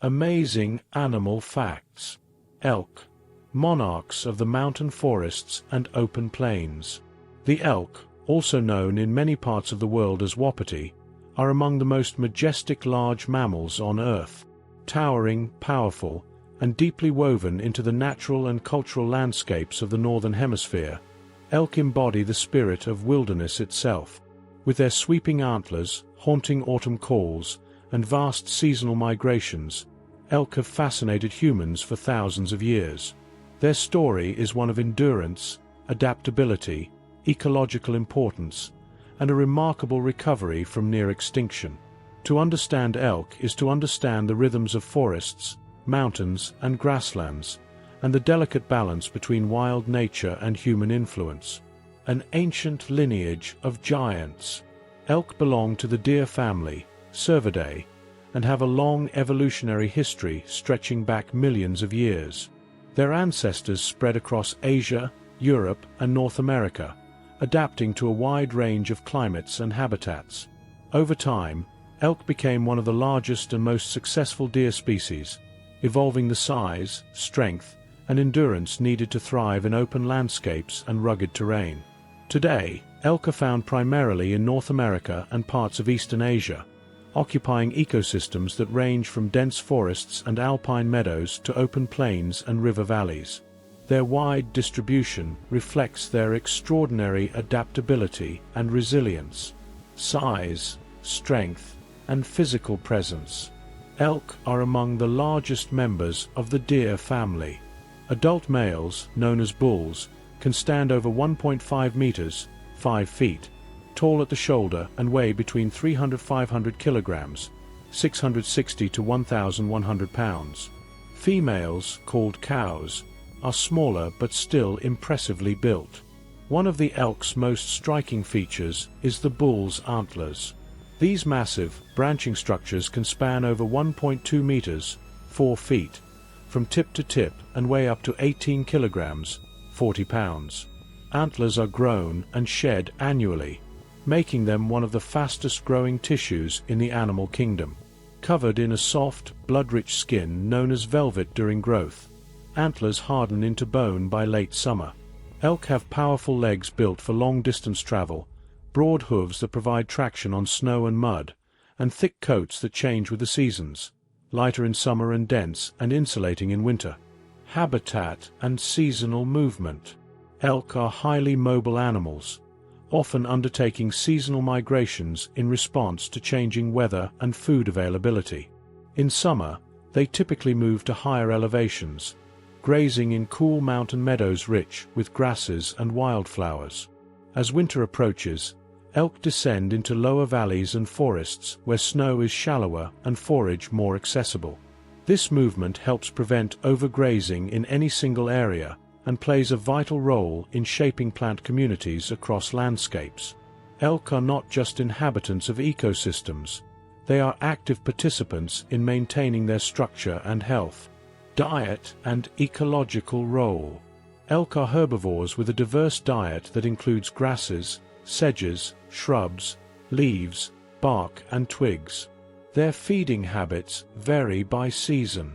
Amazing animal facts. Elk, monarchs of the mountain forests and open plains. The elk, also known in many parts of the world as wapiti, are among the most majestic large mammals on Earth. Towering, powerful, and deeply woven into the natural and cultural landscapes of the Northern Hemisphere, elk embody the spirit of wilderness itself. With their sweeping antlers, haunting autumn calls, and vast seasonal migrations, elk have fascinated humans for thousands of years. Their story is one of endurance, adaptability, ecological importance, and a remarkable recovery from near extinction. To understand elk is to understand the rhythms of forests, mountains, and grasslands, and the delicate balance between wild nature and human influence. An ancient lineage of giants. Elk belong to the deer family, Cervidae, and have a long evolutionary history stretching back millions of years. Their ancestors spread across Asia, Europe, and North America, adapting to a wide range of climates and habitats. Over time, elk became one of the largest and most successful deer species, evolving the size, strength, and endurance needed to thrive in open landscapes and rugged terrain. Today, elk are found primarily in North America and parts of Eastern Asia, occupying ecosystems that range from dense forests and alpine meadows to open plains and river valleys. Their wide distribution reflects their extraordinary adaptability and resilience. Size, strength, and physical presence. Elk are among the largest members of the deer family. Adult males, known as bulls, can stand over 1.5 meters, 5 feet, tall at the shoulder and weigh between 300–500 kilograms, 660 to 1,100 pounds. Females, called cows, are smaller but still impressively built. One of the elk's most striking features is the bull's antlers. These massive, branching structures can span over 1.2 meters, 4 feet, from tip to tip and weigh up to 18 kilograms, 40 pounds. Antlers are grown and shed annually, making them one of the fastest-growing tissues in the animal kingdom. Covered in a soft, blood-rich skin known as velvet during growth, antlers harden into bone by late summer. Elk have powerful legs built for long-distance travel, broad hooves that provide traction on snow and mud, and thick coats that change with the seasons, lighter in summer and dense and insulating in winter. Habitat and seasonal movement. Elk are highly mobile animals, often undertaking seasonal migrations in response to changing weather and food availability. In summer, they typically move to higher elevations, grazing in cool mountain meadows rich with grasses and wildflowers. As winter approaches, elk descend into lower valleys and forests where snow is shallower and forage more accessible. This movement helps prevent overgrazing in any single area and plays a vital role in shaping plant communities across landscapes. Elk are not just inhabitants of ecosystems, they are active participants in maintaining their structure and health. Diet and ecological role. Elk are herbivores with a diverse diet that includes grasses, sedges, shrubs, leaves, bark, and twigs. Their feeding habits vary by season.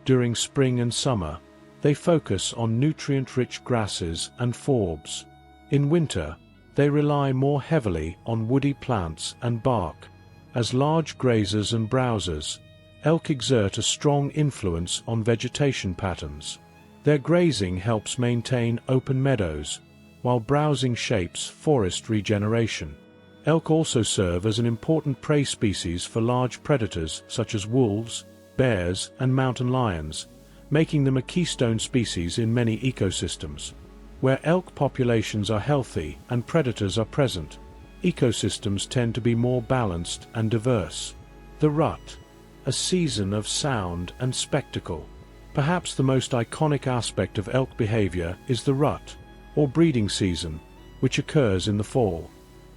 During spring and summer, they focus on nutrient-rich grasses and forbs. In winter, they rely more heavily on woody plants and bark. As large grazers and browsers, elk exert a strong influence on vegetation patterns. Their grazing helps maintain open meadows, while browsing shapes forest regeneration. Elk also serve as an important prey species for large predators such as wolves, bears, and mountain lions, making them a keystone species in many ecosystems. Where elk populations are healthy and predators are present, ecosystems tend to be more balanced and diverse. The rut, a season of sound and spectacle. Perhaps the most iconic aspect of elk behavior is the rut, or breeding season, which occurs in the fall.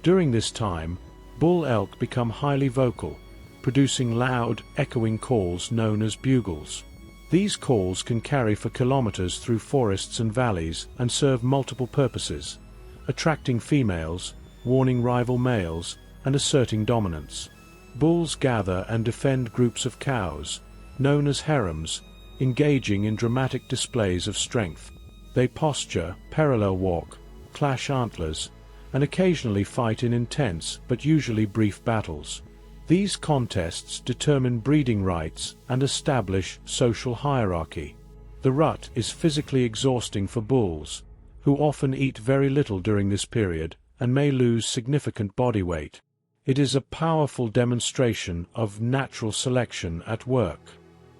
During this time, bull elk become highly vocal, producing loud, echoing calls known as bugles. These calls can carry for kilometers through forests and valleys and serve multiple purposes, attracting females, warning rival males, and asserting dominance. Bulls gather and defend groups of cows, known as harems, engaging in dramatic displays of strength. They posture, parallel walk, clash antlers, and occasionally fight in intense but usually brief battles. These contests determine breeding rights and establish social hierarchy. The rut is physically exhausting for bulls, who often eat very little during this period and may lose significant body weight. It is a powerful demonstration of natural selection at work.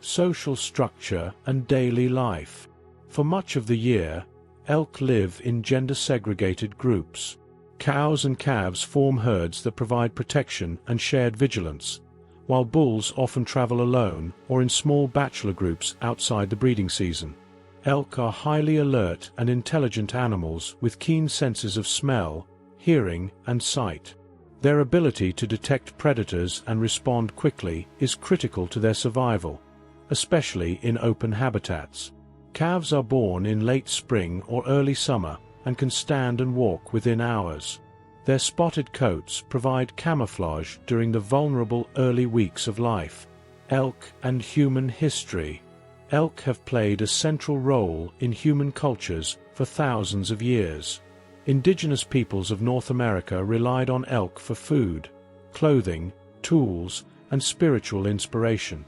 Social structure and daily life. For much of the year, elk live in gender-segregated groups. Cows and calves form herds that provide protection and shared vigilance, while bulls often travel alone or in small bachelor groups outside the breeding season. Elk are highly alert and intelligent animals with keen senses of smell, hearing, and sight. Their ability to detect predators and respond quickly is critical to their survival, especially in open habitats. Calves are born in late spring or early summer and can stand and walk within hours. Their spotted coats provide camouflage during the vulnerable early weeks of life. Elk and human history. Elk have played a central role in human cultures for thousands of years. Indigenous peoples of North America relied on elk for food, clothing, tools, and spiritual inspiration.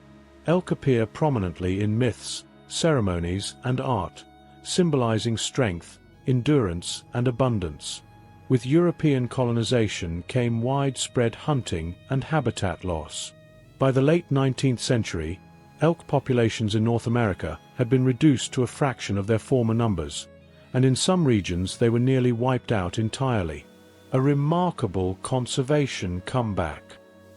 Elk appear prominently in myths, ceremonies, and art, symbolizing strength, endurance, and abundance. With European colonization came widespread hunting and habitat loss. By the late 19th century, elk populations in North America had been reduced to a fraction of their former numbers, and in some regions they were nearly wiped out entirely. A remarkable conservation comeback.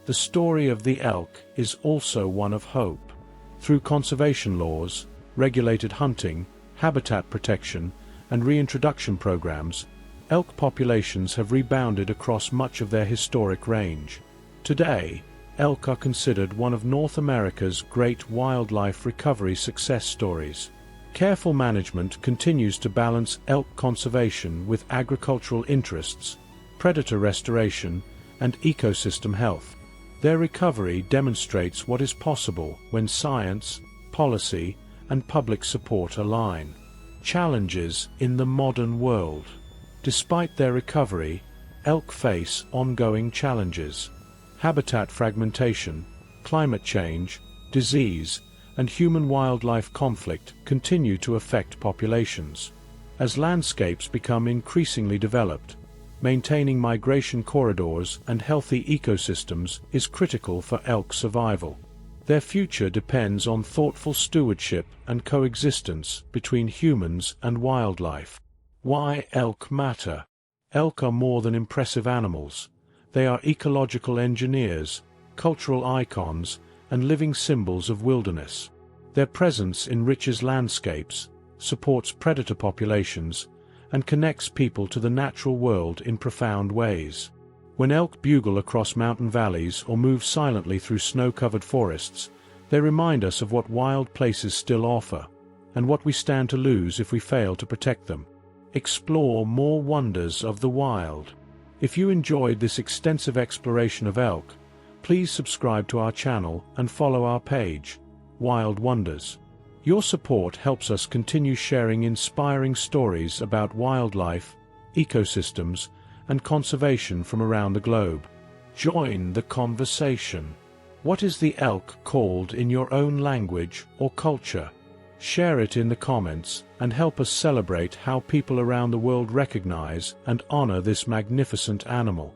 The story of the elk is also one of hope. Through conservation laws, regulated hunting, habitat protection, and reintroduction programs, elk populations have rebounded across much of their historic range. Today, elk are considered one of North America's great wildlife recovery success stories. Careful management continues to balance elk conservation with agricultural interests, predator restoration, and ecosystem health. Their recovery demonstrates what is possible when science, policy, and public support align. Challenges in the modern world. Despite their recovery, elk face ongoing challenges. Habitat fragmentation, climate change, disease, and human-wildlife conflict continue to affect populations. As landscapes become increasingly developed, maintaining migration corridors and healthy ecosystems is critical for elk survival. Their future depends on thoughtful stewardship and coexistence between humans and wildlife. Why elk matter? Elk are more than impressive animals. They are ecological engineers, cultural icons, and living symbols of wilderness. Their presence enriches landscapes, supports predator populations, and connects people to the natural world in profound ways. When elk bugle across mountain valleys or move silently through snow-covered forests, they remind us of what wild places still offer, and what we stand to lose if we fail to protect them. Explore more wonders of the wild. If you enjoyed this extensive exploration of elk, please subscribe to our channel and follow our page, Wild Wonders. Your support helps us continue sharing inspiring stories about wildlife, ecosystems, and conservation from around the globe. Join the conversation. What is the elk called in your own language or culture? Share it in the comments and help us celebrate how people around the world recognize and honor this magnificent animal.